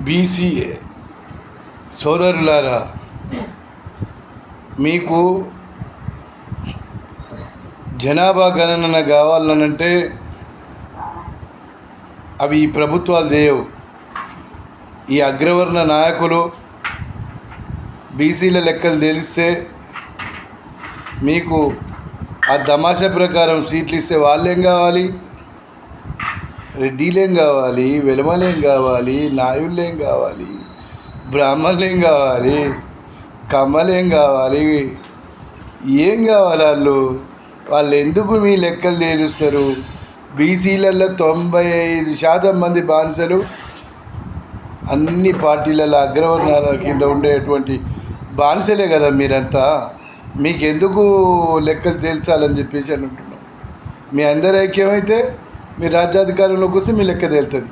BC సోదరులారా, మీకు జనాభా గణన కావాలనంటే అవి ఈ ప్రభుత్వాలు చేయవు. ఈ అగ్రవర్ణ నాయకులు బీసీల లెక్కలు తెలిస్తే మీకు ఆ తమాషా ప్రకారం సీట్లు ఇస్తే వాళ్ళేం కావాలి? రెడ్డిలేం కావాలి, వెలమలేం కావాలి, నాయుళ్ళేం కావాలి, బ్రాహ్మణులేం కావాలి, కమ్మలేం కావాలి, ఏం కావాలి? వాళ్ళు ఎందుకు మీ లెక్కలు తేలుస్తారు? బీసీలలో 95% మంది బానిసలు అన్ని పార్టీలలో అగ్రవర్ణాల కింద ఉండేటువంటి బానిసలే కదా మీరంతా. మీకెందుకు లెక్కలు తేల్చాలని చెప్పేసి అని అంటున్నాం. మీ అందరి ఐక్యమైతే మీ రాజ్యాధికారంలోకి వస్తే మీ లెక్క తేలుతుంది.